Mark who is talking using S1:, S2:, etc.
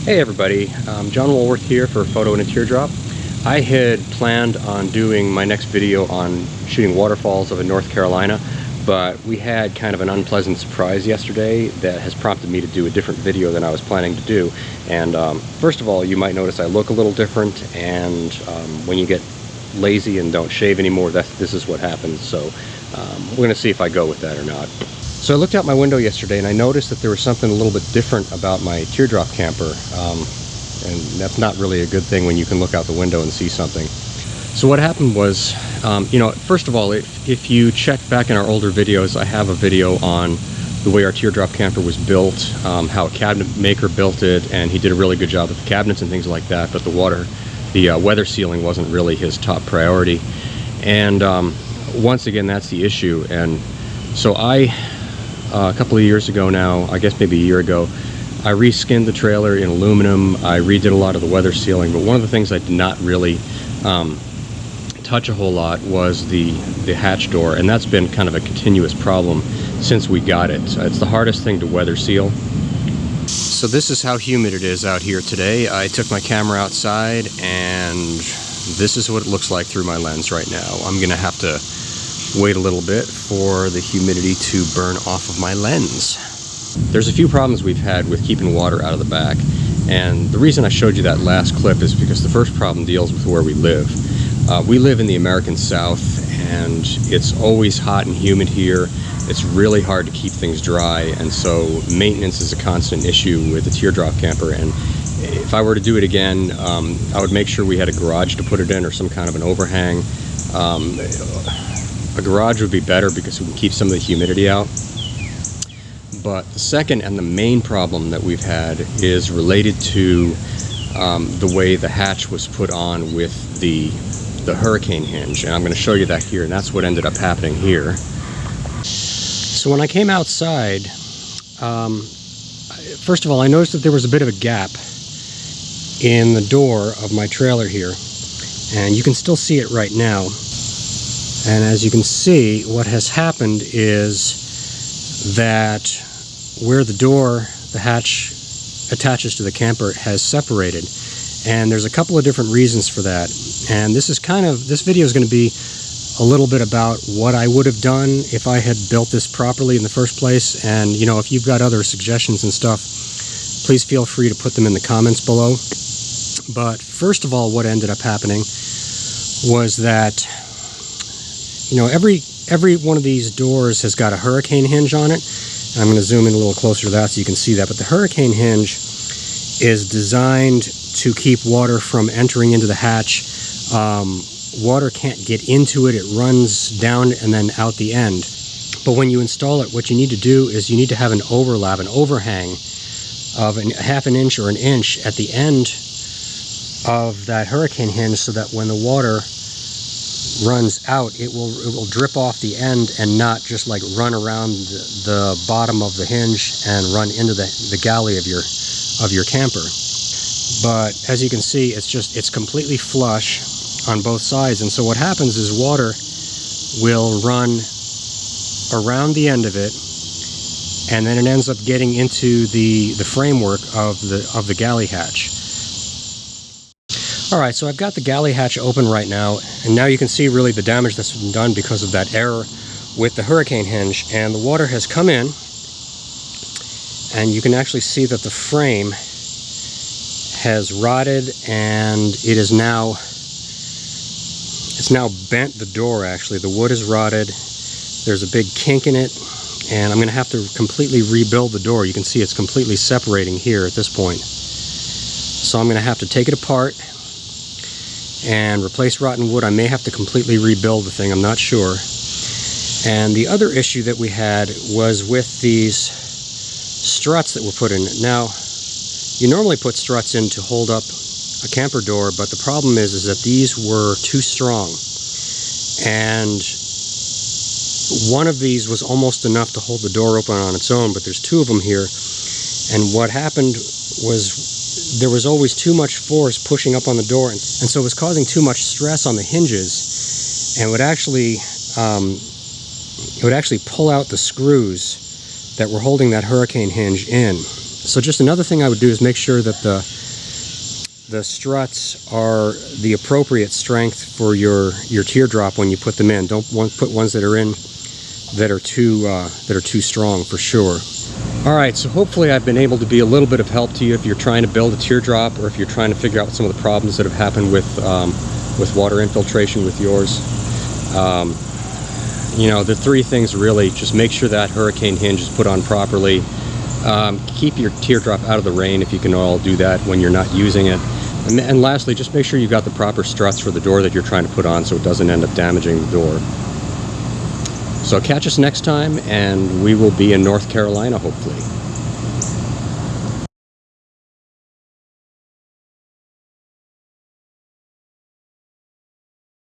S1: Hey everybody, John Woolworth here for Photo in a Teardrop. I had planned on doing my next video on shooting waterfalls over North Carolina, but we had kind of an unpleasant surprise yesterday that has prompted me to do a different video than I was planning to do. And first of all, you might notice I look a little different, and when you get lazy and don't shave anymore, this is what happens. So we're going to see if I go with that or not. So I looked out my window yesterday and I noticed that there was something a little bit different about my Teardrop camper, and that's not really a good thing when you can look out the window and see something. So what happened was, first of all, if you check back in our older videos, I have a video on the way our Teardrop camper was built, how a cabinet maker built it, and he did a really good job with the cabinets and things like that, but the weather sealing wasn't really his top priority. And once again, that's the issue. And so a couple of years ago now, I guess maybe a year ago, I reskinned the trailer in aluminum. I redid a lot of the weather sealing, but one of the things I did not really touch a whole lot was the hatch door, and that's been kind of a continuous problem since we got it. It's the hardest thing to weather seal. So this is how humid it is out here today. I took my camera outside, and this is what it looks like through my lens right now. I'm gonna have to wait a little bit for the humidity to burn off of my lens. There's a few problems we've had with keeping water out of the back, and the reason I showed you that last clip is because the first problem deals with where we live. We live in the American South, and it's always hot and humid here. It's really hard to keep things dry, and so maintenance is a constant issue with the Teardrop camper. And if I were to do it again, I would make sure we had a garage to put it in, or some kind of an overhang. A garage would be better because we can keep some of the humidity out. But the second and the main problem that we've had is related to the way the hatch was put on with the hurricane hinge. And I'm going to show you that here, and that's what ended up happening here. So when I came outside, first of all, I noticed that there was a bit of a gap in the door of my trailer here. And you can still see it right now. And as you can see, what has happened is that where the hatch attaches to the camper has separated. And there's a couple of different reasons for that. And this video is going to be a little bit about what I would have done if I had built this properly in the first place. And, if you've got other suggestions and stuff, please feel free to put them in the comments below. But first of all, what ended up happening was that every one of these doors has got a hurricane hinge on it. And I'm going to zoom in a little closer to that so you can see that. But the hurricane hinge is designed to keep water from entering into the hatch. Water can't get into it. It runs down and then out the end. But when you install it, what you need to do is you need to have an overlap, an overhang of a half an inch or an inch at the end of that hurricane hinge, so that when the water runs out, it will drip off the end and not just like run around the bottom of the hinge and run into the galley of your camper. But as you can see, it's completely flush on both sides, and so what happens is water will run around the end of it, and then it ends up getting into the framework of the galley hatch. Alright, so I've got the galley hatch open right now, and now you can see really the damage that's been done because of that error with the hurricane hinge. And the water has come in, and you can actually see that the frame has rotted, and it's now bent the door. Actually, the wood is rotted. There's a big kink in it, and I'm going to have to completely rebuild the door. You can see it's completely separating here at this point. So I'm going to have to take it apart and replace rotten wood. I may have to completely rebuild the thing, I'm not sure. And the other issue that we had was with these struts that were put in. Now, you normally put struts in to hold up a camper door, but the problem is that these were too strong. And one of these was almost enough to hold the door open on its own, but there's two of them here. And what happened was there was always too much force pushing up on the door, and so it was causing too much stress on the hinges, and would actually pull out the screws that were holding that hurricane hinge in. So just another thing I would do is make sure that the struts are the appropriate strength for your teardrop when you put them in. Don't put ones that are in that are too strong, for sure. All right, so hopefully I've been able to be a little bit of help to you if you're trying to build a teardrop, or if you're trying to figure out some of the problems that have happened with water infiltration with yours. You know, the three things really: just make sure that hurricane hinge is put on properly. Keep your teardrop out of the rain if you can all do that when you're not using it. And lastly, just make sure you've got the proper struts for the door that you're trying to put on so it doesn't end up damaging the door. So catch us next time, and we will be in North Carolina, hopefully.